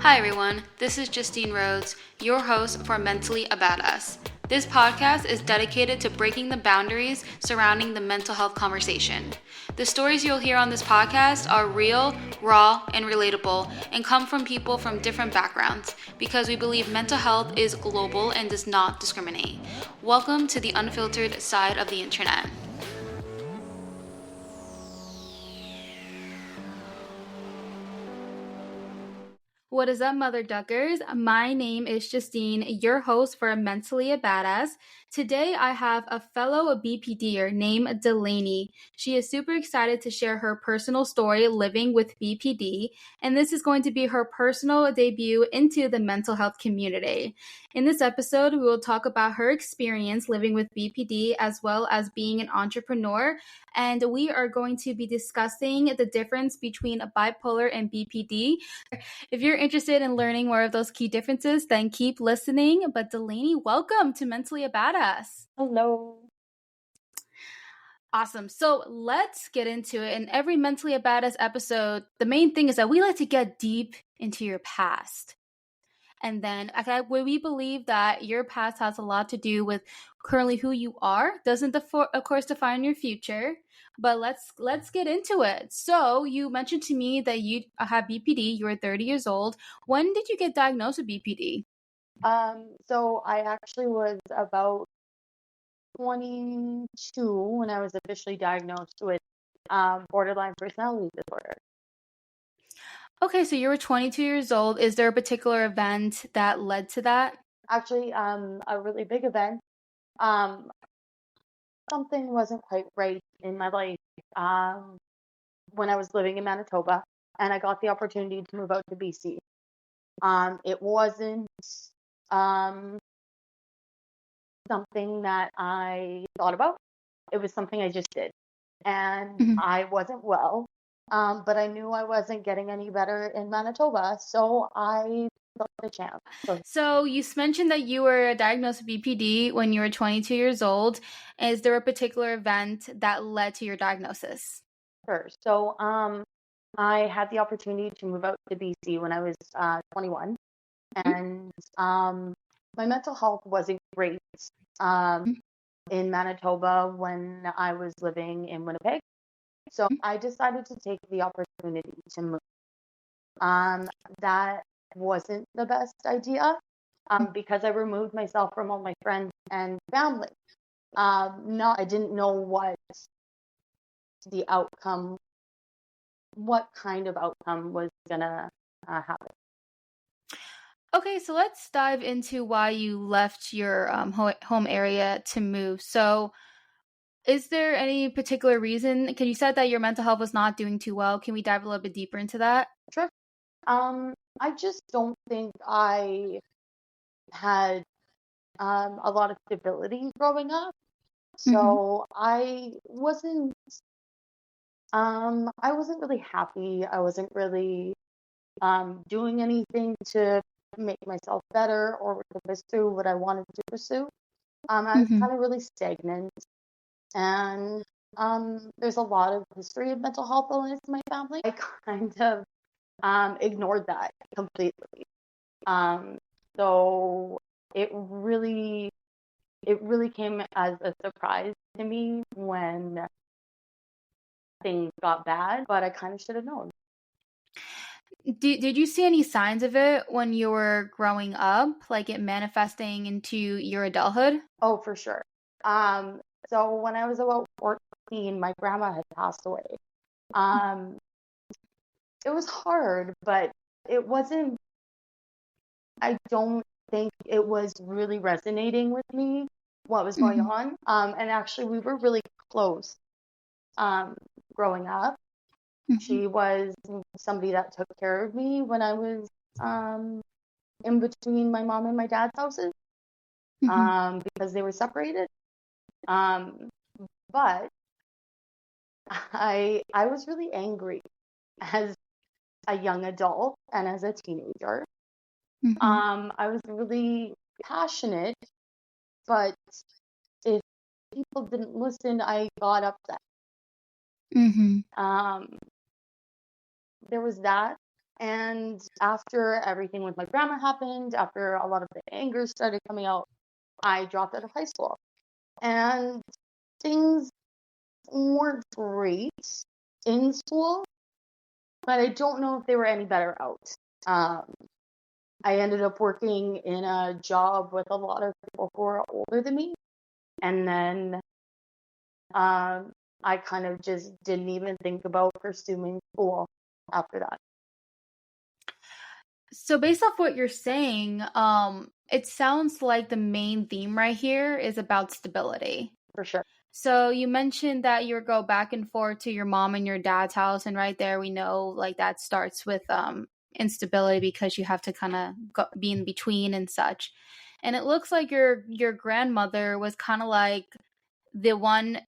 Hi everyone, this is Justine Rhodes, your host for Mentally a Badass. This podcast is dedicated to breaking the boundaries surrounding the mental health conversation. The stories you'll hear on this podcast are real, raw, and relatable, and come from people from different backgrounds because we believe mental health is global and does not discriminate. Welcome to the unfiltered side of the internet. What is up, Mother Duckers? My name is Justine, your host for Mentally a Badass. Today, I have a fellow BPDer named Delaney. She is super excited to share her personal story living with BPD, and this is going to be her personal debut into the mental health community. In this episode, we will talk about her experience living with BPD as well as being an entrepreneur, and we are going to be discussing the difference between bipolar and BPD. If you're interested in learning more of those key differences, then keep listening. But Delaney, welcome to Mentally a Badass. Hello. Awesome. So let's get into it. In every Mentally a Badass episode, the main thing is that we like to get deep into your past. And then we believe that your past has a lot to do with currently who you are. Doesn't, of course, define your future. But let's get into it. So you mentioned to me that you have BPD. You were 30 years old. When did you get diagnosed with BPD? So I actually was about 22 when I was officially diagnosed with borderline personality disorder. Okay, so you were 22 years old. Is there a particular event that led to that? Actually, a really big event. Something wasn't quite right in my life when I was living in Manitoba, and I got the opportunity to move out to BC. It wasn't something that I thought about. It was something I just did. And I wasn't well, but I knew I wasn't getting any better in Manitoba, so I took the chance. So you mentioned that you were diagnosed with BPD when you were 22 years old. Is there a particular event that led to your diagnosis? Sure. So I had the opportunity to move out to BC when I was 21, and my mental health wasn't great in Manitoba when I was living in Winnipeg. So I decided to take the opportunity to move. That wasn't the best idea because I removed myself from all my friends and family. I didn't know what kind of outcome was gonna happen. Okay, so let's dive into why you left your home area to move. So, is there any particular reason? Because you said that your mental health was not doing too well. Can we dive a little bit deeper into that? Sure. I just don't think I had a lot of stability growing up, so I wasn't really happy. I wasn't really doing anything to make myself better or to pursue what I wanted to pursue. I was kind of really stagnant, and there's a lot of history of mental health illness in my family. I kind of ignored that completely. So it really came as a surprise to me when things got bad, but I kind of should have known. Did you see any signs of it when you were growing up, like it manifesting into your adulthood? Oh, for sure. So when I was about 14, my grandma had passed away. It was hard, but it wasn't, I don't think it was really resonating with me what was going on. And actually, we were really close growing up. She was somebody that took care of me when I was in between my mom and my dad's houses because they were separated. But I was really angry as a young adult and as a teenager. I was really passionate, but if people didn't listen, I got upset. There was that. And after everything with my grandma happened, after a lot of the anger started coming out, I dropped out of high school. And things weren't great in school, but I don't know if they were any better out. I ended up working in a job with a lot of people who are older than me. And then I kind of just didn't even think about pursuing school after that. So based off what you're saying, it sounds like the main theme right here is about stability. For sure. So you mentioned that you go back and forth to your mom and your dad's house, and right there we know like that starts with instability because you have to kind of be in between and such. And it looks like your grandmother was kind of like the one,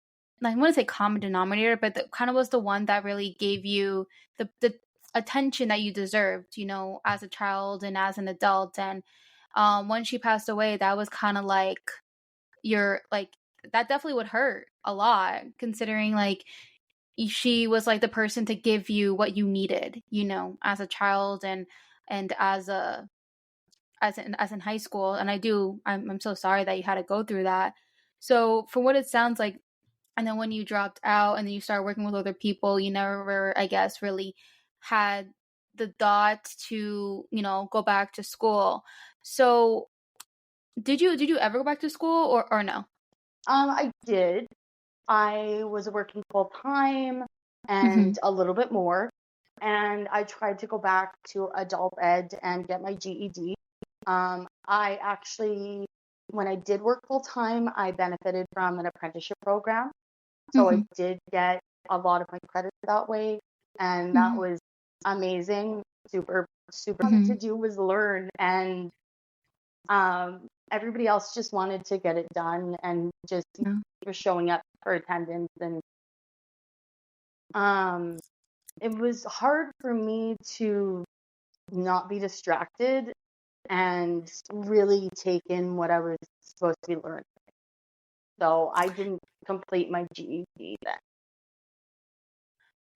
like, I want to say common denominator, but the kind of was the one that really gave you the attention that you deserved, you know, as a child and as an adult. And when she passed away, that was kind of like your like that definitely would hurt a lot, considering like she was like the person to give you what you needed, you know, as a child and as in high school. And I'm so sorry that you had to go through that. So for what it sounds like, and then when you dropped out and then you started working with other people, you never, I guess, really had the thought to, you know, go back to school. So did you ever go back to school or no? I did. I was working full time Mm-hmm. and a little bit more. And I tried to go back to adult ed and get my GED. I actually, when I did work full time, I benefited from an apprenticeship program. So I Mm-hmm. did get a lot of my credits that way. And that was amazing. Super, super wanted Mm-hmm. to do was learn. And everybody else just wanted to get it done and just Yeah. was showing up for attendance. And it was hard for me to not be distracted and really take in what I was supposed to be learning. So I didn't complete my GED then.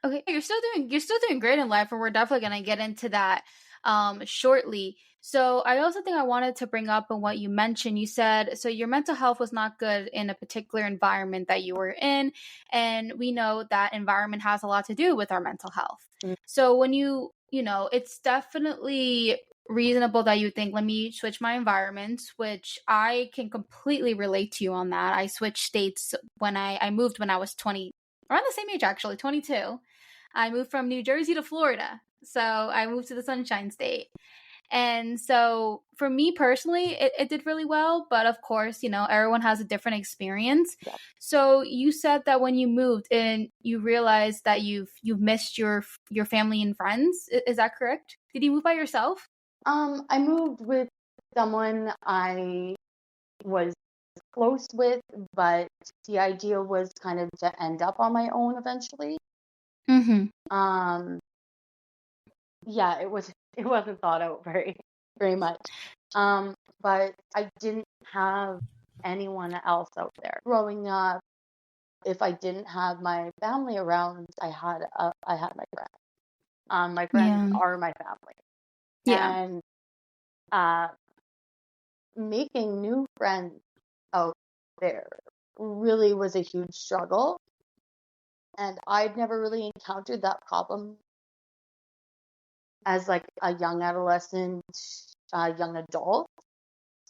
Okay, you're still doing great in life, and we're definitely gonna get into that shortly. So I also think I wanted to bring up on what you mentioned. You said so your mental health was not good in a particular environment that you were in, and we know that environment has a lot to do with our mental health. Mm. So when you know, it's definitely reasonable that you think, let me switch my environment, which I can completely relate to you on that. I switched states when I moved when I was 20, around the same age actually, 22. I moved from New Jersey to Florida. So I moved to the Sunshine State. And so for me personally, it did really well. But of course, you know, everyone has a different experience. Yeah. So you said that when you moved and you realized that you've missed your family and friends. Is that correct? Did you move by yourself? I moved with someone I was close with, but the idea was kind of to end up on my own eventually. Mm-hmm. Um, yeah, it wasn't thought out very much. But I didn't have anyone else out there. Growing up, if I didn't have my family around, I had my friends. My friends Yeah. are my family, Yeah. and uh, making new friends out there really was a huge struggle. And I'd never really encountered that problem as like a young adolescent, young adult.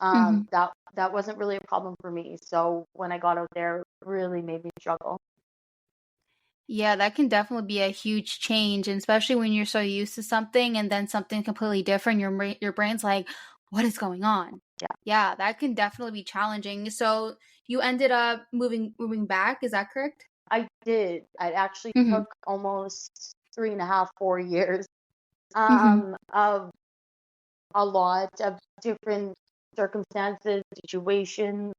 Mm-hmm. That wasn't really a problem for me. So when I got out there, it really made me struggle. Yeah, that can definitely be a huge change, and especially when you're so used to something and then something completely different. Your brain's like, "What is going on?" Yeah, Yeah, that can definitely be challenging. So you ended up moving back. Is that correct? I did. It actually Mm-hmm. took almost 3.5, 4 years Mm-hmm. of a lot of different circumstances, situations,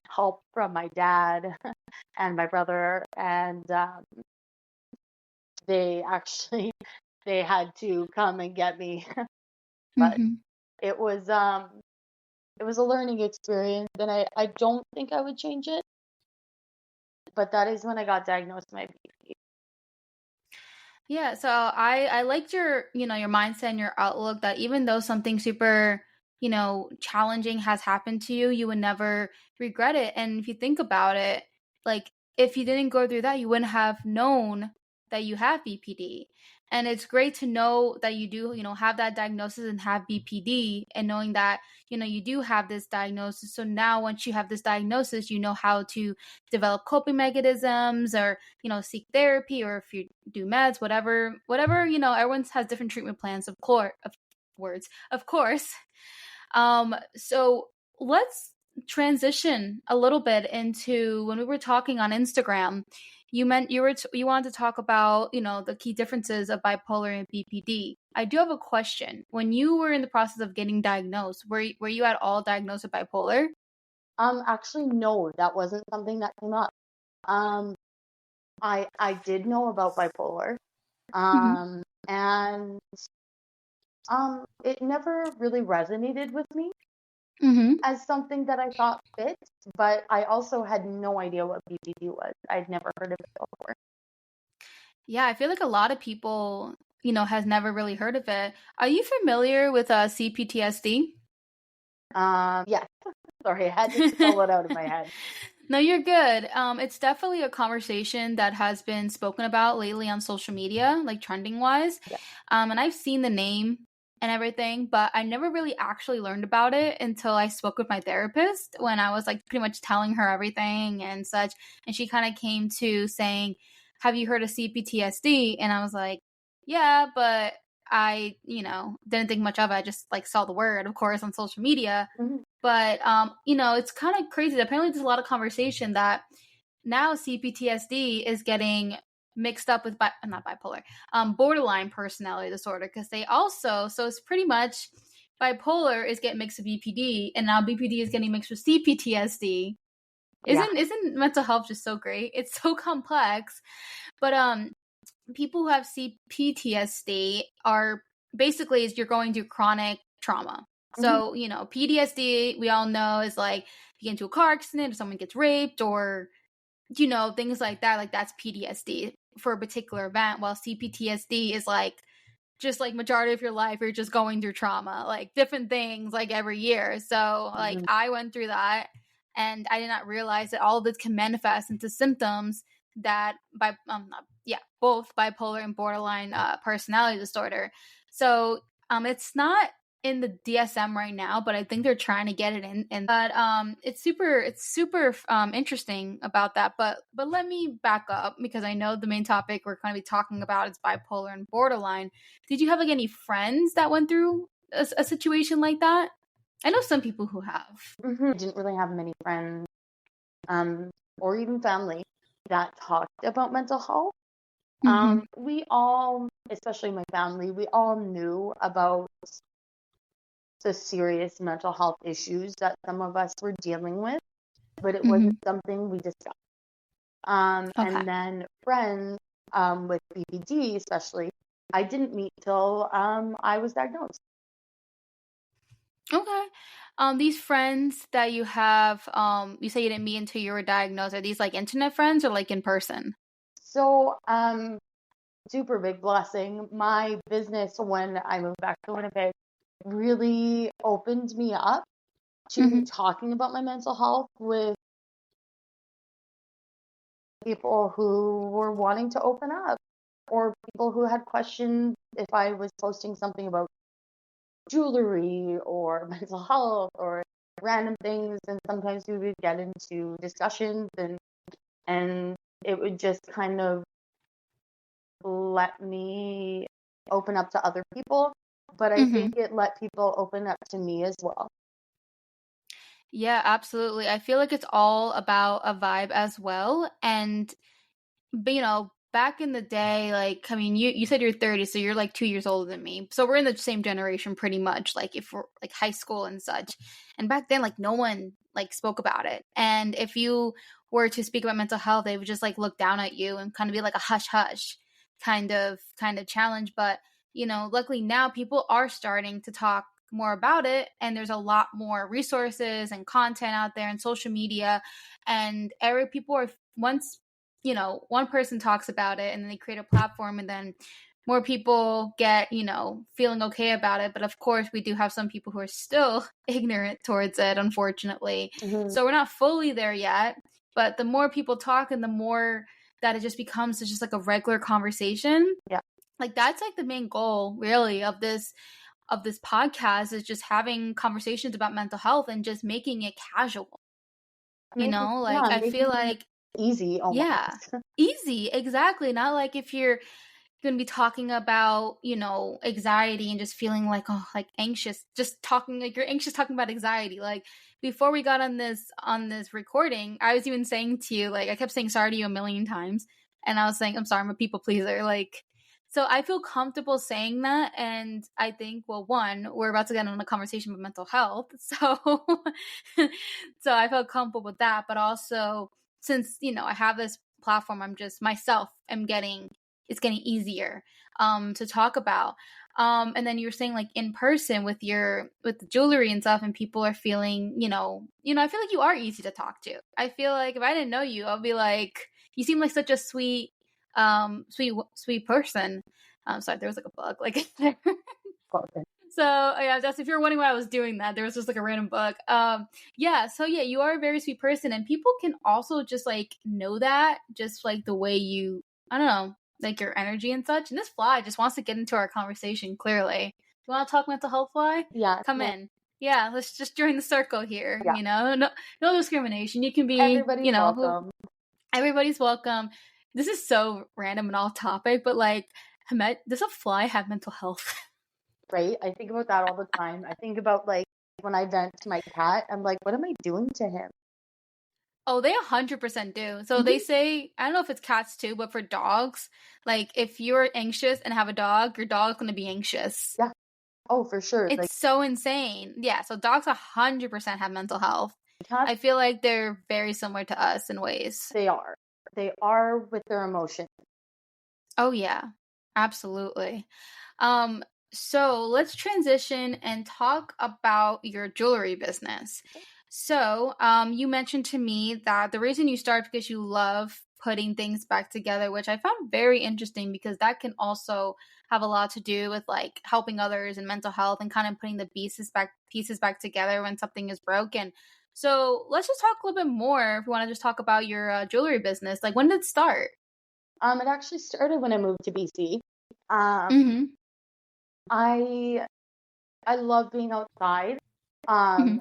help from my dad and my brother, and they actually they had to come and get me. But Mm-hmm. it was um it was a learning experience, and I don't think I would change it. But that is when I got diagnosed with my BP. Yeah, so I liked your, your mindset and your outlook that even though something super, challenging has happened to you, you would never regret it. And if you think about it, like if you didn't go through that, you wouldn't have known that you have BPD. And it's great to know that you do, have that diagnosis and have BPD, and knowing that, you do have this diagnosis. So now once you have this diagnosis, you know how to develop coping mechanisms, or seek therapy, or if you do meds, whatever, everyone has different treatment plans, of course. So let's transition a little bit into when we were talking on Instagram. You wanted to talk about, the key differences of bipolar and BPD. I do have a question. When you were in the process of getting diagnosed, were you at all diagnosed with bipolar? Actually, no, that wasn't something that came up. Um, I did know about bipolar, Mm-hmm. and it never really resonated with me Mm-hmm. as something that I thought fit, but I also had no idea what BPD was. I'd never heard of it before. Yeah, I feel like a lot of people, has never really heard of it. Are you familiar with CPTSD? Yeah, sorry, I had to pull it out of my head. No, you're good. It's definitely a conversation that has been spoken about lately on social media, like trending wise. Yeah. And I've seen the name and everything, but I never really actually learned about it until I spoke with my therapist when I was like pretty much telling her everything and such. And she kind of came to saying, "Have you heard of CPTSD?" And I was like, "Yeah, but I, didn't think much of it. I just like saw the word, of course, on social media." Mhm. But it's kind of crazy. Apparently, there's a lot of conversation that now CPTSD is getting mixed up with not bipolar, borderline personality disorder, because they also, so it's pretty much bipolar is getting mixed with BPD, and now BPD is getting mixed with CPTSD. Yeah. Isn't mental health just so great? It's so complex. But people who have CPTSD are basically is you're going through chronic trauma. Hmm. So, PTSD, we all know, is like you get into a car accident, or someone gets raped, or, things like that. Like that's PTSD for a particular event, while CPTSD is like just like majority of your life you're just going through trauma, like different things like every year. So like Hmm. I went through that, and I did not realize that all of this can manifest into symptoms that by not, yeah, both bipolar and borderline personality disorder. So it's not in the DSM right now, but I think they're trying to get it in. And but it's super interesting about that. But let me back up, because I know the main topic we're going to be talking about is bipolar and borderline. Did you have like any friends that went through a situation like that? I know some people who have. Didn't really have many friends, um, or even family that talked about mental health. Mm-hmm. We all, especially my family, we all knew about the serious mental health issues that some of us were dealing with, but it Mm-hmm. wasn't something we discussed. Okay. And then friends, with BPD especially, I didn't meet till I was diagnosed. Okay. These friends that you have, you say you didn't meet until you were diagnosed. Are these like internet friends or like in person? So, super big blessing. My business, when I moved back to Winnipeg, really opened me up to Mm-hmm. talking about my mental health with people who were wanting to open up, or people who had questions if I was posting something about jewelry or mental health or random things. And sometimes we would get into discussions, and it would just kind of let me open up to other people. But I Mm-hmm. think it let people open up to me as well. Yeah, absolutely. I feel like it's all about a vibe as well. And but back in the day, like I mean, you said you're 30, so you're like 2 years older than me. So we're in the same generation pretty much, like if we're like high school and such. And back then, like no one like spoke about it. And if you were to speak about mental health, they would just like look down at you and kind of be like a hush hush kind of challenge. But luckily now people are starting to talk more about it, and there's a lot more resources and content out there and social media, and every people are once one person talks about it and then they create a platform and then more people get, feeling okay about it. But of course, we do have some people who are still ignorant towards it, unfortunately. Mm-hmm. So we're not fully there yet. But the more people talk and the more that it just becomes just like a regular conversation. Yeah. Like that's like the main goal really of this podcast is just having conversations about mental health and just making it casual. Like I feel like easy almost. yeah, easy, exactly. Not like if you're going to be talking about, anxiety and just feeling like, oh, like anxious, just talking like you're anxious talking about anxiety. Like before we got on this recording, I was even saying to you, like I kept saying sorry to you a million times. And I was saying, I'm sorry, I'm a people pleaser. Like, so I feel comfortable saying that. And I think, well, one, we're about to get on a conversation about mental health. So, so I felt comfortable with that. But also since, I have this platform, I'm just myself, it's getting easier to talk about. And then you were saying like in person with the jewelry and stuff, and people are feeling, I feel like you are easy to talk to. I feel like if I didn't know you, I'll be like, you seem like such a sweet person. Sorry, there was like a bug like there. So yeah, that's if you're wondering why I was doing that. There was just like a random bug. Yeah. So yeah, you are a very sweet person, and people can also just like know that, just like the way you, I don't know, like your energy and such. And this fly just wants to get into our conversation. Clearly, you want to talk mental health, fly? Yeah. Come in. Yeah, let's just join the circle here. Yeah. No discrimination. You can be, everybody's welcome. Everybody's welcome. This is so random and off topic, but like, does a fly have mental health? Right? I think about that all the time. I think about like when I vent to my cat, I'm like, what am I doing to him? Oh, they 100% do. So they say, I don't know if it's cats too, but for dogs, like if you're anxious and have a dog, your dog's going to be anxious. Yeah. Oh, for sure. It's like, so insane. Yeah. So dogs 100% have mental health. Cats, I feel like they're very similar to us in ways. They are with their emotions. Oh, yeah. Absolutely. So let's transition and talk about your jewelry business. So, you mentioned to me that the reason you started because you love putting things back together, which I found very interesting because that can also have a lot to do with like helping others and mental health and kind of putting the pieces back together when something is broken. So let's just talk a little bit more. If you want to just talk about your jewelry business, like when did it start? It actually started when I moved to BC. Mm-hmm. I love being outside. Mm-hmm.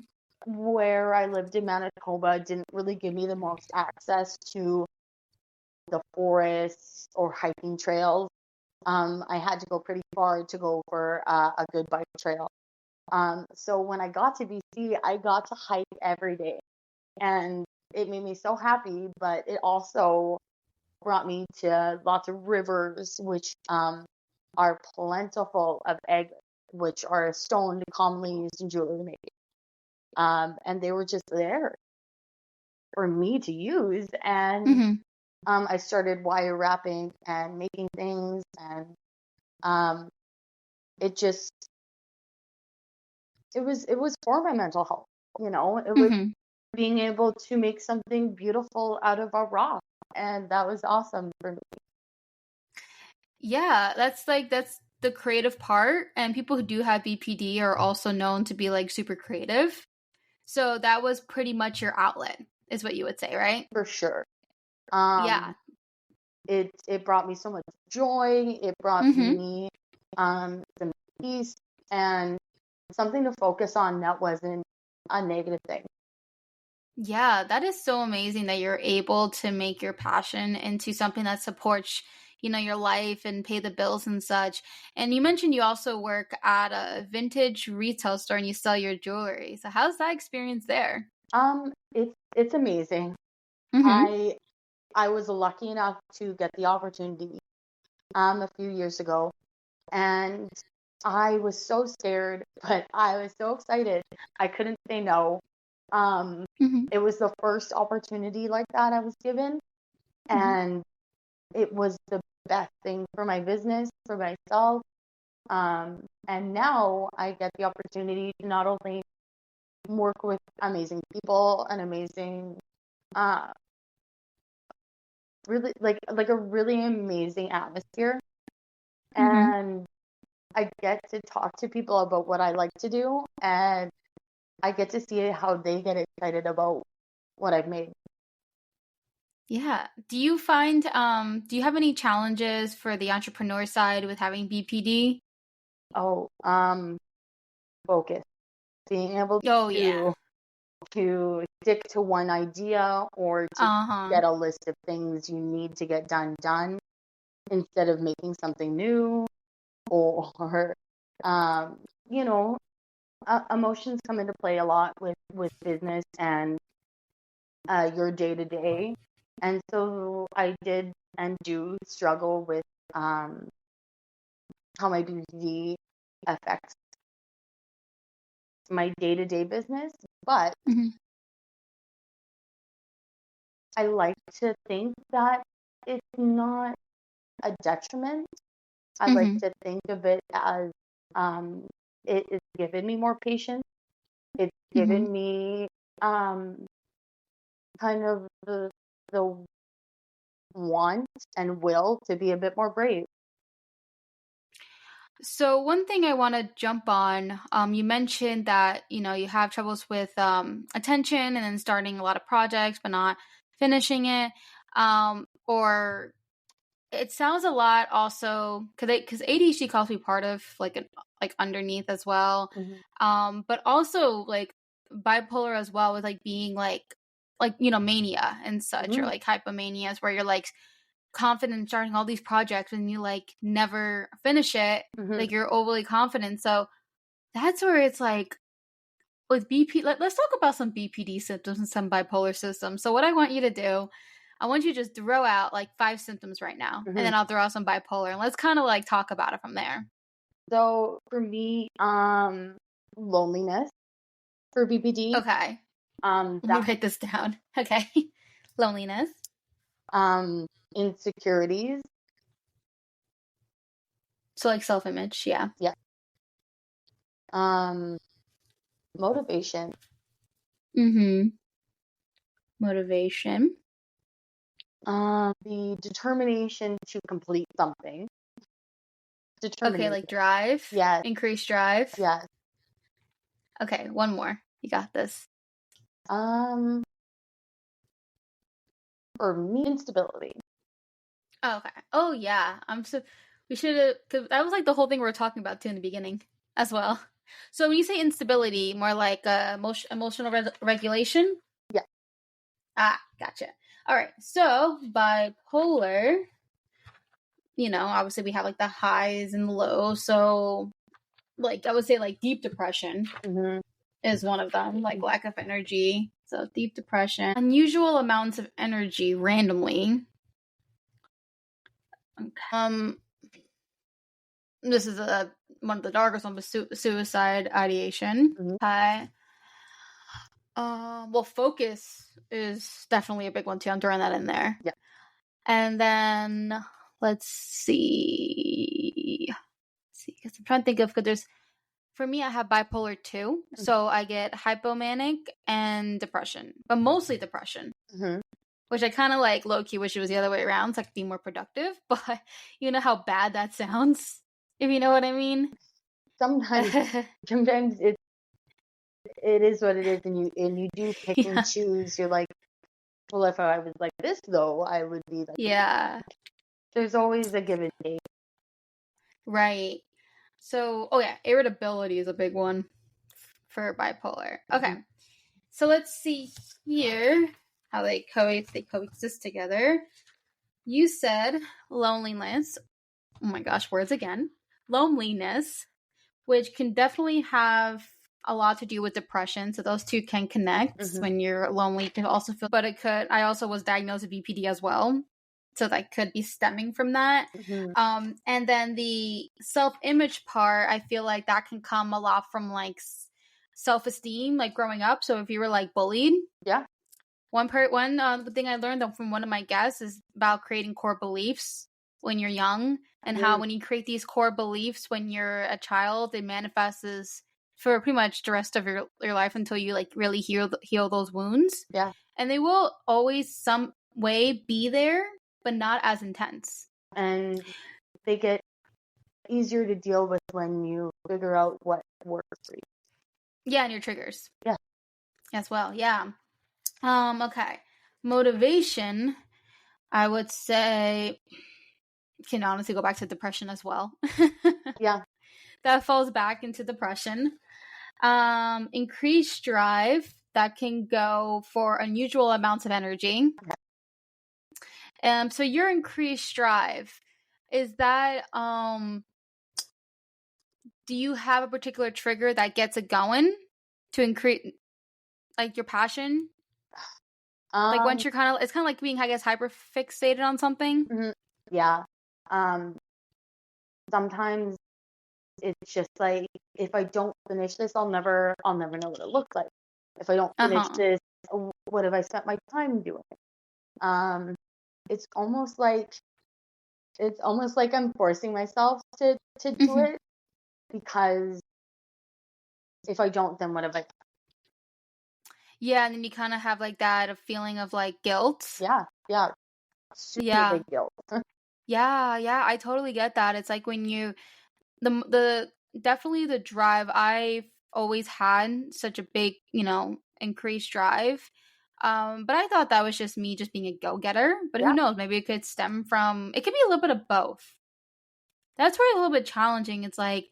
Where I lived in Manitoba didn't really give me the most access to the forests or hiking trails. I had to go pretty far to go for a good bike trail. So when I got to BC, I got to hike every day, and it made me so happy. But it also brought me to lots of rivers, which are plentiful of agates, which are a stone commonly used in jewelry making. And they were just there for me to use. And Mm-hmm. I started wire wrapping and making things, and it just it was for my mental health. It was Mm-hmm. being able to make something beautiful out of a rock, and that was awesome for me. Yeah, that's the creative part. And people who do have BPD are also known to be like super creative. So that was pretty much your outlet, is what you would say, right? For sure. Yeah. It brought me so much joy. It brought Mm-hmm. me some peace and something to focus on that wasn't a negative thing. Yeah, that is so amazing that you're able to make your passion into something that supports, your life and pay the bills and such. And you mentioned you also work at a vintage retail store and you sell your jewelry. So how's that experience there? It's amazing. Mm-hmm. I was lucky enough to get the opportunity a few years ago, and I was so scared, but I was so excited. I couldn't say no. Mm-hmm. It was the first opportunity like that I was given, Mm-hmm. and it was the best thing for my business, for myself. And now I get the opportunity to not only work with amazing people and amazing really like a really amazing atmosphere, Mm-hmm. and I get to talk to people about what I like to do, and I get to see how they get excited about what I've made. Yeah. Do you find do you have any challenges for the entrepreneur side with having BPD? Oh, focus. Being able Oh yeah. to stick to one idea or to Uh-huh. get a list of things you need to get done instead of making something new or um, you know, emotions come into play a lot with business and your day to day. And so I did and do struggle with um, how my BPD affects my day to day business. But Mm-hmm. I like to think that it's not a detriment. I like Mm-hmm. to think of it as it has given me more patience. It's Mm-hmm. given me um, kind of the want and will to be a bit more brave. So one thing I want to jump on, you mentioned that, you have troubles with attention and then starting a lot of projects but not finishing it. Or it sounds a lot also because ADHD calls me part of like underneath as well. Mm-hmm. But also like bipolar as well with like being like mania and such, or Mm-hmm. like hypomanias where you're like confident in starting all these projects and you like never finish it. Mm-hmm. Like you're overly confident. So that's where it's like with let's talk about some BPD symptoms and some bipolar symptoms. So what I want you to do, I want you to just throw out like 5 symptoms right now, and Mm-hmm. then I'll throw out some bipolar, and let's kind of like talk about it from there. So for me, loneliness for BPD, Okay, let me that write this down. Okay, loneliness. insecurities, So like self-image, yeah. yeah, um, motivation, Mm-hmm. Motivation. the determination to complete something, Okay, determination, like drive, yes, increased drive. yes, Okay, one more. You got this. um, for me, instability. Oh, okay. Oh yeah. We should have, cause that was like the whole thing we were talking about too in the beginning as well. So when you say instability, more like emotional regulation. Yeah. Ah, gotcha. All right. So bipolar, obviously we have like the highs and the lows. So like I would say like deep depression Mm-hmm. is one of them, like lack of energy. So deep depression, unusual amounts of energy randomly. Okay. This is one of the darkest ones, suicide ideation. Mm-hmm. Okay. Well, focus is definitely a big one too. I'm throwing that in there. Yeah. And then let's see. Because I'm trying to think of, because for me, I have bipolar too. So I get hypomanic and depression, but mostly depression, Mm-hmm. which I kind of like low key wish it was the other way around so I could be more productive. But you know how bad that sounds, if you know what I mean. Sometimes, sometimes it is what it is, and you do pick and Yeah. choose. You're like, well, if I was like this though, I would be like. Yeah. There's always a give and take. Right. So, oh yeah, irritability is a big one for bipolar. Okay. So let's see here how they coexist together. You said loneliness. Oh my gosh, words again. Loneliness, which can definitely have a lot to do with depression. So those two can connect. Mm-hmm. When you're lonely, you can also feel, but I also was diagnosed with BPD as well. So that could be stemming from that. Mm-hmm. And then the self-image part, I feel like that can come a lot from like self-esteem, like growing up. So if you were like bullied, Yeah. one thing I learned from one of my guests is about creating core beliefs when you're young, and how when you create these core beliefs when you're a child, it manifests as for pretty much the rest of your life until you like really heal those wounds. Yeah. And they will always some way be there, but not as intense. And they get easier to deal with when you figure out what works for you. Yeah, and your triggers. Yeah. As well. Yeah. Okay. Motivation, I would say, can honestly go back to depression as well. Yeah. That falls back into depression. Increased drive, that can go for unusual amounts of energy. So your increased drive, is that do you have a particular trigger that gets it going to increase like your passion? Like once you're it's kind of like being, I guess, hyper fixated on something. Mhm. Yeah. Sometimes it's just like, if I don't finish this, I'll never know what it looks like. If I don't finish this, what have I spent my time doing? It's almost like I'm forcing myself to do it, because if I don't, then what have I done? Yeah, and then you kind of have like that feeling of like guilt. Yeah. Super Yeah. big guilt. Yeah, I totally get that. It's like when you the definitely the drive. I've always had such a big, increased drive. But I thought that was just me just being a go-getter. But who Yeah. knows? Maybe it could stem from, it could be a little bit of both. That's where it's a little bit challenging. It's like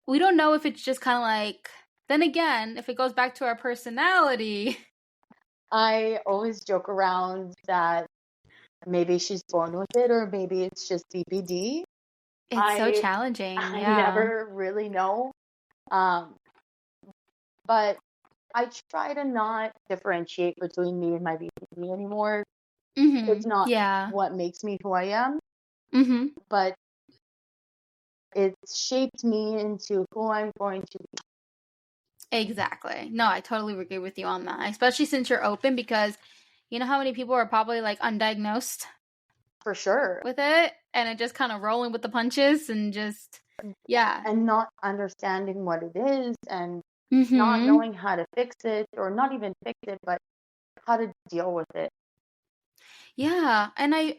we don't know if it's just kind of like, then again, if it goes back to our personality. I always joke around that maybe she's born with it, or maybe it's just DPD. It's so challenging. I Yeah. never really know. But I try to not differentiate between me and my BPD anymore. It's not what makes me who I am, but it's shaped me into who I'm going to be. Exactly. No, I totally agree with you on that, especially since you're open, because you know how many people are probably like undiagnosed For sure. with it, and it just kind of rolling with the punches and just, yeah. And not understanding what it is, and not knowing how to fix it, or not even fix it, but how to deal with it. Yeah, and I'm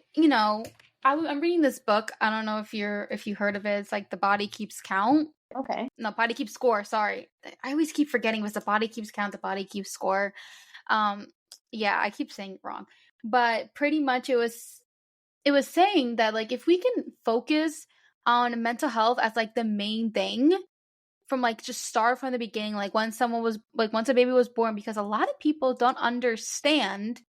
reading this book. I don't know if you heard of it. It's like The Body Keeps Count. Okay. No, Body Keeps Score. Sorry, I always keep forgetting. It was The Body Keeps Count, The Body Keeps Score. Yeah, I keep saying it wrong, but pretty much it was saying that like if we can focus on mental health as like the main thing from like just start from the beginning, like once a baby was born, because a lot of people don't understand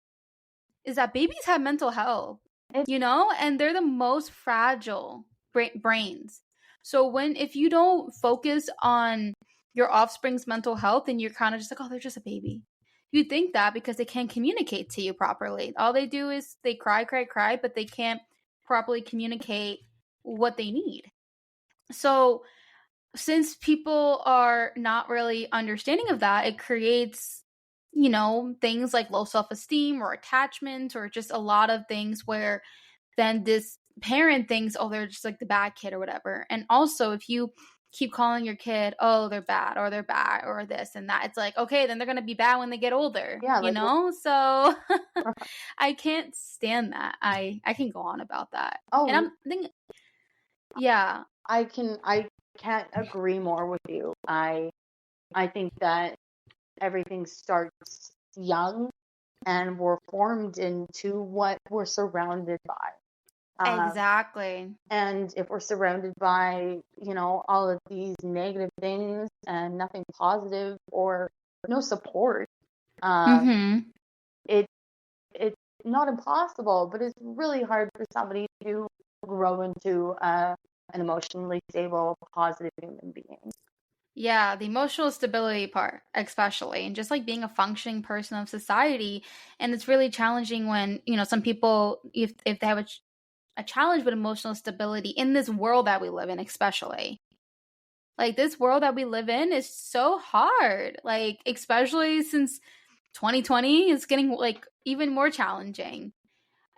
is that babies have mental health, and they're the most fragile brains. So if you don't focus on your offspring's mental health, then you're kind of just like, oh, they're just a baby. You think that because they can't communicate to you properly. All they do is they cry, but they can't properly communicate what they need. So since people are not really understanding of that, it creates, things like low self-esteem or attachment, or just a lot of things where then this parent thinks, oh, they're just like the bad kid or whatever. And also, if you keep calling your kid, oh, they're bad or this and that, it's like, okay, then they're going to be bad when they get older, So I can't stand that. I can go on about that. Oh, and I'm thinking, yeah. I can't agree more with you. I think that everything starts young, and we're formed into what we're surrounded by. Exactly. And if we're surrounded by, all of these negative things and nothing positive, or no support, it's not impossible, but it's really hard for somebody to grow into an emotionally stable, positive human being. Yeah, the emotional stability part, especially, and just like being a functioning person of society. And it's really challenging when, some people, if they have a challenge with emotional stability in this world that we live in, especially. Like this world that we live in is so hard, like, especially since 2020 is getting like even more challenging.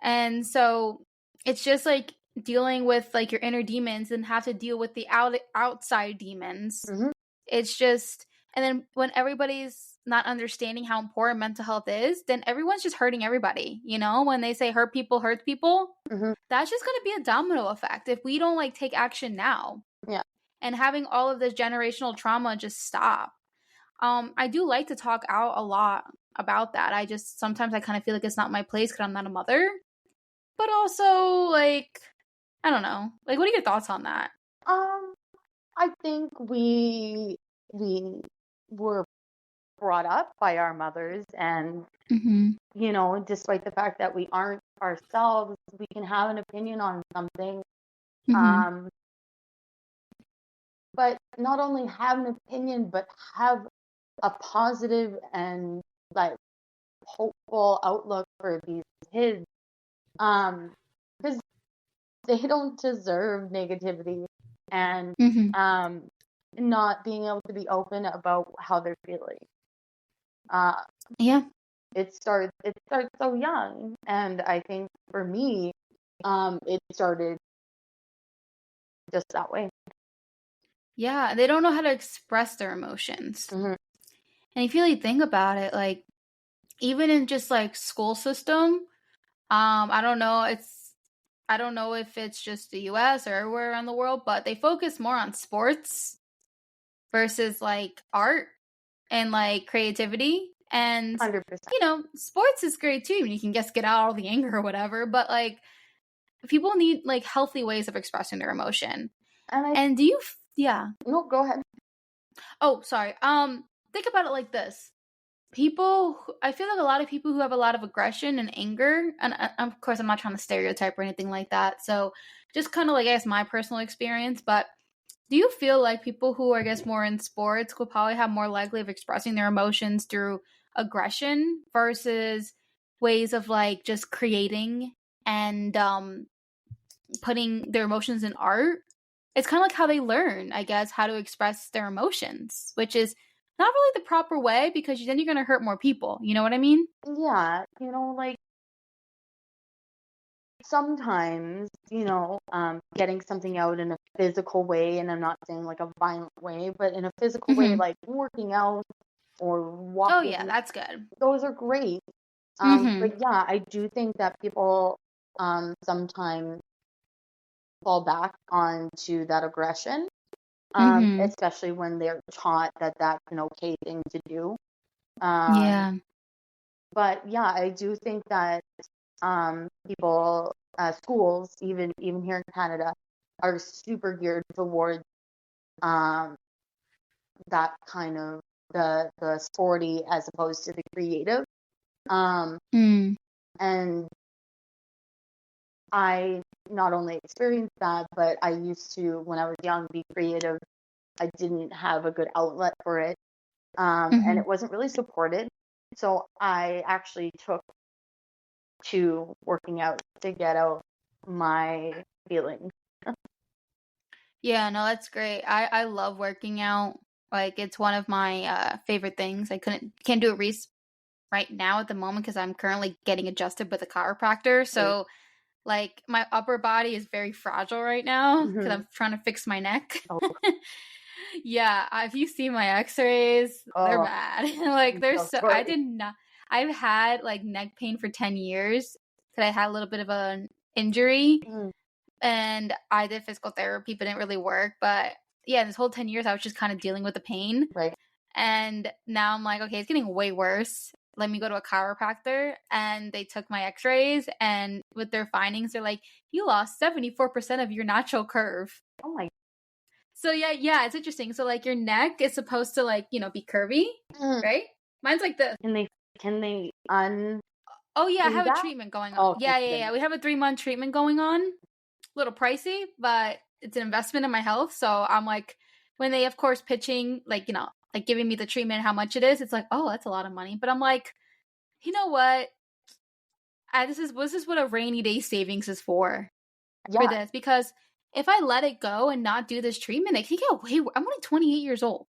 And so it's just like dealing with like your inner demons and have to deal with the outside demons. It's just, and then when everybody's not understanding how important mental health is, then everyone's just hurting everybody. You know, when they say hurt people hurts people, Mm-hmm. that's just going to be a domino effect if we don't like take action now. Yeah. And having all of this generational trauma just stop. I do like to talk out a lot about that. I just sometimes I kind of feel like it's not my place because I'm not a mother. But also, like, I don't know. Like, what are your thoughts on that? I think we were brought up by our mothers, and Mm-hmm. you know, despite the fact that we aren't ourselves, we can have an opinion on something. Mm-hmm. Um, but not only have an opinion, but have a positive and like hopeful outlook for these kids. Because they don't deserve negativity and Mm-hmm. not being able to be open about how they're feeling. Uh, Yeah. it starts so young, and I think for me, it started just that way. Yeah. They don't know how to express their emotions. Mm-hmm. And if you really think about it, like, even in just like school system, I don't know, I don't know if it's just the US or everywhere around the world, but they focus more on sports versus like art and like creativity. And 100%. you know, sports is great too. You can just get out all the anger or whatever, but like people need like healthy ways of expressing their emotion. And And do you yeah. no, go ahead. Oh, sorry. Think about it like this. I feel like a lot of people who have a lot of aggression and anger, and of course I'm not trying to stereotype or anything like that, so just kind of like, I guess, my personal experience, but do you feel like people who are, I guess, more in sports could probably have more likely of expressing their emotions through aggression versus ways of like just creating and putting their emotions in art? It's kind of like how they learn, I guess, how to express their emotions, which is not really the proper way because then you're going to hurt more people. You know what I mean? Yeah, you know, like sometimes, you know, getting something out in a physical way, and I'm not saying like a violent way, but in a physical way, Mm-hmm. like working out or Oh, yeah, walking, that's good. those are great. Mm-hmm. But yeah, I do think that people sometimes fall back onto that aggression, Mm-hmm. especially when they're taught that that's an okay thing to do. Um, Yeah. but yeah, I do think that people, schools, even here in Canada, are super geared towards um, that kind of the sporty as opposed to the creative. Um, Mm. and I not only experienced that, but I used to, when I was young, be creative. I didn't have a good outlet for it, and Mm-hmm. it wasn't really supported. So I actually took to working out to get out my feelings. Yeah, no, that's great. I love working out. Like, it's one of my favorite things. I can't do it right now at the moment because I'm currently getting adjusted with a chiropractor. Right? So like my upper body is very fragile right now because Mm-hmm. I'm trying to fix my neck. Oh, Yeah, if you see my x-rays, they're oh, bad. Like I'm they're so so I sorry. did not I've had like neck pain for 10 years because I had a little bit of an injury Mm, and I did physical therapy but it didn't really work. But yeah, this whole 10 years I was just kind of dealing with the pain. right. And now I'm like, okay, it's getting way worse. Let me go to a chiropractor. And they took my x rays, and with their findings, they're like, you lost 74% of your natural curve. Oh my. So, yeah, it's interesting. So, like, your neck is supposed to, like, be curvy, Mm. right? Mine's like this. Can they undo Oh, yeah, I have a that? treatment going on. Oh, thank Yeah. goodness. We have a 3-month treatment going on. A little pricey, but it's an investment in my health. So, I'm like, when they, of course, pitching, like, like giving me the treatment, how much it is, it's like, oh, that's a lot of money. But I'm like, you know what? This is what a rainy day savings is for Yeah. this, because if I let it go and not do this treatment, it can get way. I'm only 28 years old.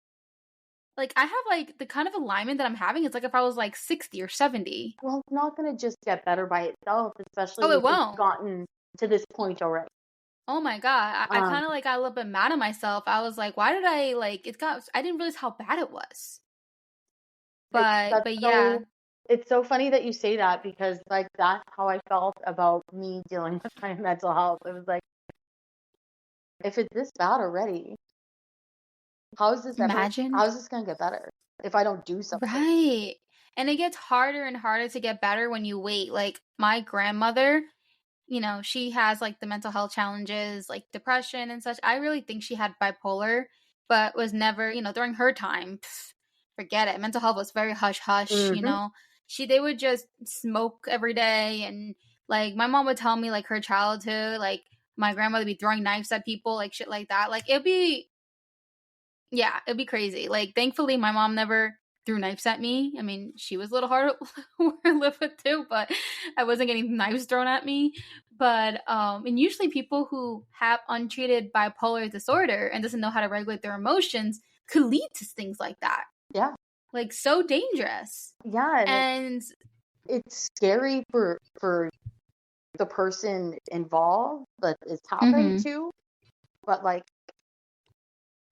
Like I have like the kind of alignment that I'm having. It's like if I was like 60 or 70. Well, it's not gonna just get better by itself, Oh, especially it if it's won't. gotten to this point already. Oh my god, I Um, kind of like got a little bit mad at myself. I was like, why did I like? I didn't realize how bad it was. But yeah. It's so funny that you say that, because like that's how I felt about me dealing with my mental health. It was like, if it's this bad already, Imagine. how is this gonna get better if I don't do something? Right. And it gets harder and harder to get better when you wait. Like my grandmother, she has like the mental health challenges, like depression and such. I really think she had bipolar, but was never, during her time, forget it. Mental health was very hush hush, Mm-hmm. They would just smoke every day. And like my mom would tell me like her childhood, like my grandmother would be throwing knives at people, like shit like that. Like it'd be crazy. Like thankfully my mom never threw knives at me. I mean, she was a little hard to live with too, but I wasn't getting knives thrown at me. But and usually people who have untreated bipolar disorder and doesn't know how to regulate their emotions could lead to things like that. Yeah. Like so dangerous. Yeah, and And it's scary for the person involved that it's happening mhm. to, but like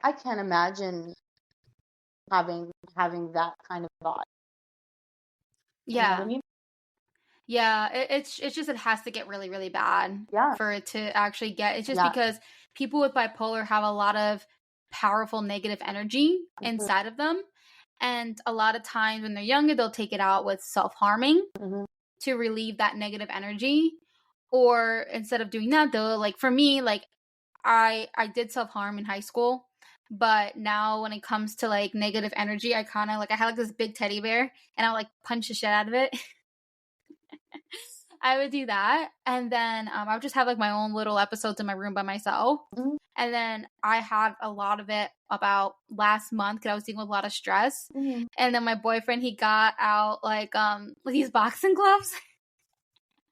I can't imagine having that kind of thought. You know what I Yeah. mean? Yeah, it's just it has to get really really bad Yeah. for it to actually get. It's just Yeah. because people with bipolar have a lot of powerful negative energy Mm-hmm. inside of them, and a lot of times when they're younger they'll take it out with self-harming Mm-hmm. to relieve that negative energy, or instead of doing that though, like for me, like I did self-harm in high school, but now when it comes to like negative energy, I kind of like I had like this big teddy bear and I would like punch the shit out of it. I would do that. And then I would just have like my own little episodes in my room by myself. Mm-hmm. And then I had a lot of it about last month because I was dealing with a lot of stress. Mm-hmm. And then my boyfriend, he got out like these boxing gloves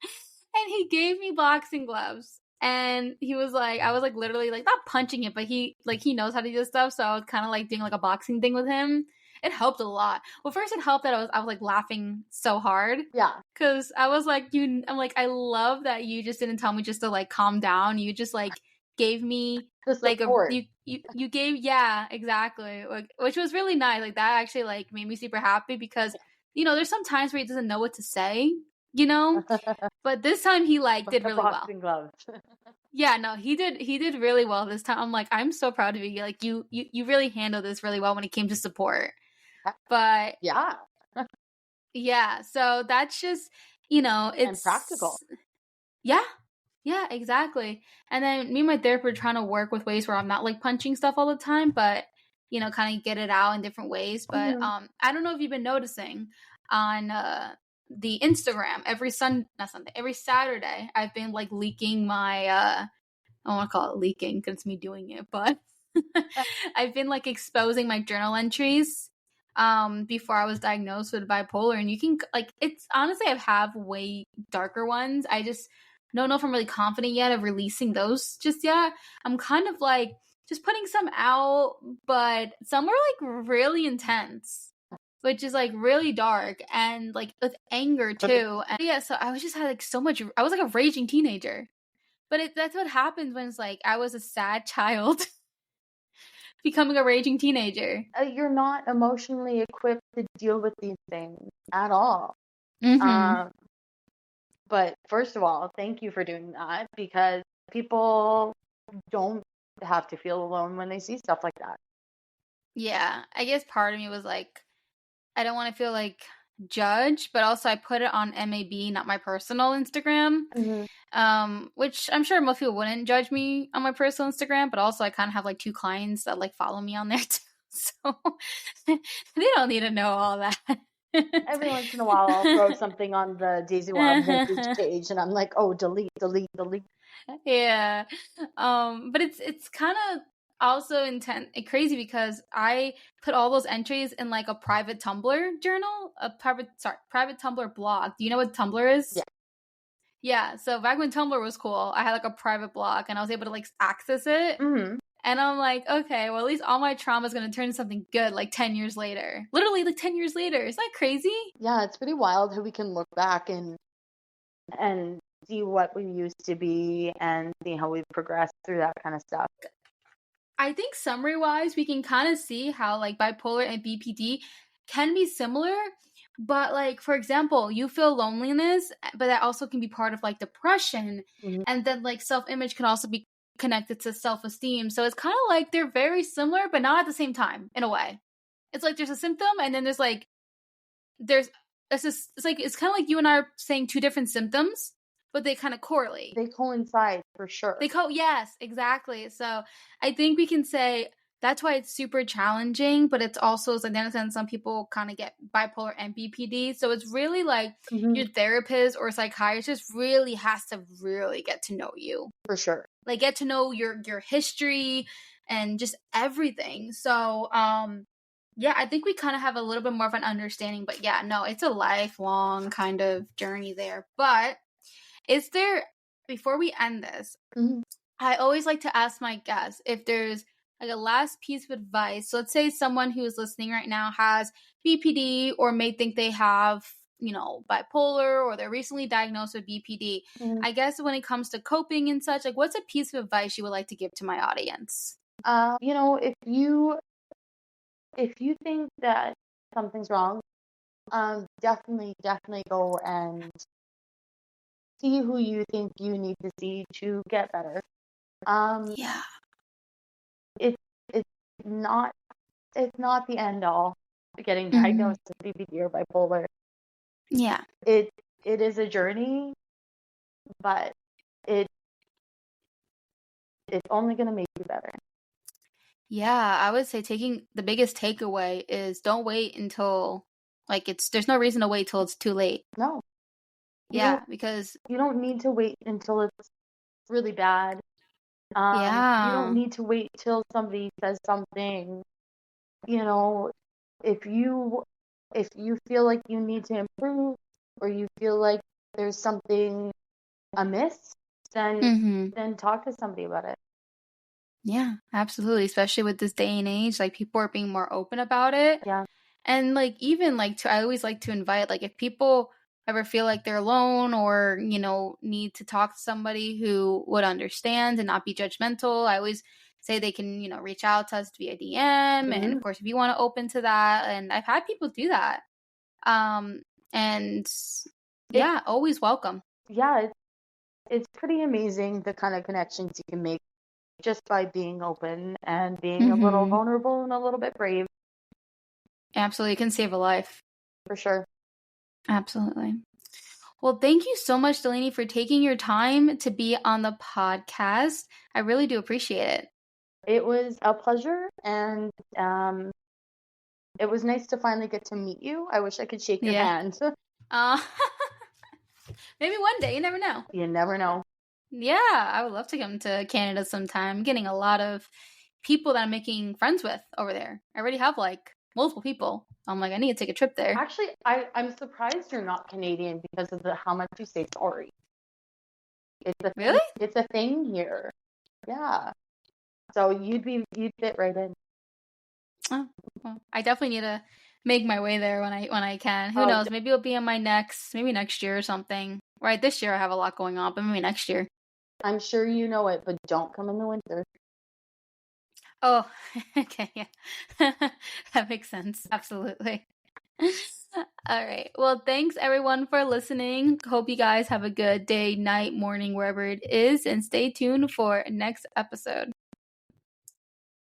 and he gave me boxing gloves. And he was like, I was like literally like not punching it, but he knows how to do this stuff. So I was kind of like doing like a boxing thing with him. It helped a lot. Well, first it helped that I was like laughing so hard Yeah. because I was like, I'm like, I love that you just didn't tell me just to like calm down. You just like gave me The like support. you gave, yeah, exactly, like, which was really nice. Like that actually like made me super happy because there's some times where he doesn't know what to say, you know, but this time he like did The really well. boxing gloves. Yeah, no, he did really well this time. I'm like, I'm so proud of you. Like you really handled this really well when it came to support. But Yeah. yeah, so that's just, And practical. it's yeah. Yeah, exactly. And then me and my therapist are trying to work with ways where I'm not like punching stuff all the time, but kind of get it out in different ways. But Mm-hmm. I don't know if you've been noticing on the Instagram not Sunday, every Saturday I've been like leaking my I don't want to call it leaking because it's me doing it, but I've been like exposing my journal entries before I was diagnosed with bipolar. And you can like, it's honestly, I have way darker ones. I just don't know if I'm really confident yet of releasing those just yet. I'm kind of like just putting some out, but some are like really intense, which is like really dark and like with anger too. And yeah, so I was just had like so much, I was like a raging teenager. But that's what happens when it's like I was a sad child becoming a raging teenager. You're not emotionally equipped to deal with these things at all. Mm-hmm. Um, but first of all, thank you for doing that, because people don't have to feel alone when they see stuff like that. Yeah, I guess part of me was like, I don't want to feel like judged, but also I put it on MAB, not my personal Instagram. Mm-hmm. Which I'm sure most people wouldn't judge me on my personal Instagram, but also I kind of have like 2 clients that like follow me on there too. So they don't need to know all that. Every once in a while, I'll throw something on the Daisy Wild Vintage page, and I'm like, oh, delete, delete, delete. Yeah. But it's kind of also crazy because I put all those entries in like a private Tumblr journal, private Tumblr blog. Do you know what Tumblr is? Yeah. Yeah, so back when Tumblr was cool, I had like a private blog and I was able to like access it. Mm-hmm. And I'm like, okay, well, at least all my trauma is going to turn into something good like 10 years later. Literally, like 10 years later. Is that crazy? Yeah, it's pretty wild how we can look back and see what we used to be and see how we've progressed through that kind of stuff. I think summary wise, we can kind of see how like bipolar and BPD can be similar, but like, for example, you feel loneliness, but that also can be part of like depression. Mhm. And then like self-image can also be connected to self-esteem. So it's kind of like they're very similar, but not at the same time in a way. It's like there's a symptom, and then there's it's kind of like you and I are saying two different symptoms, but they kind of correlate. They coincide for sure. Yes, exactly. So I think we can say that's why it's super challenging, but it's also, like, then some people kind of get bipolar and BPD. So it's really like your therapist or psychiatrist really has to really get to know you. For sure. Like, get to know your history and just everything. So, yeah, I think we kind of have a little bit more of an understanding, but yeah, no, it's a lifelong kind of journey there. But is there, before we end this, I always like to ask my guests if there's like a last piece of advice. So let's say someone who is listening right now has BPD or may think they have, bipolar, or they're recently diagnosed with BPD. I guess when it comes to coping and such, like, what's a piece of advice you would like to give to my audience? If you think that something's wrong, definitely go and see who you think you need to see to get better. Yeah. It's not the end all getting diagnosed with BPD or bipolar. Yeah. It is a journey, but it's only going to make you better. Yeah, I would say the biggest takeaway is don't wait until there's no reason to wait till it's too late. No. Because you don't need to wait until it's really bad. You don't need to wait till somebody says something. If you feel like you need to improve, or you feel like there's something amiss, then talk to somebody about it. Yeah, absolutely. Especially with this day and age, like, people are being more open about it. Yeah. And like, even like, I always like to invite, like, if people ever feel like they're alone or, need to talk to somebody who would understand and not be judgmental, I always say they can, reach out to us via DM. And of course, if you want to open to that, and I've had people do that. And yeah, always welcome. Yeah, it's pretty amazing the kind of connections you can make just by being open and being a little vulnerable and a little bit brave. Absolutely. It can save a life. For sure. Absolutely. Well, thank you so much, Delaney, for taking your time to be on the podcast. I really do appreciate it. It was a pleasure, and it was nice to finally get to meet you. I wish I could shake your hand. Maybe one day. You never know. You never know. Yeah, I would love to come to Canada sometime. I'm getting a lot of people that I'm making friends with over there. I already have multiple people. I'm like, I need to take a trip there. Actually, I'm surprised you're not Canadian because of how much you say sorry. Really? It's a thing here. Yeah. So you'd fit right in. Oh, well, I definitely need to make my way there when I can. Who knows? Maybe it'll be in maybe next year or something. Right, this year I have a lot going on, but maybe next year. I'm sure you know it, but don't come in the winter. Oh, okay, yeah. That makes sense. Absolutely. All right. Well, thanks everyone for listening. Hope you guys have a good day, night, morning, wherever it is, and stay tuned for next episode.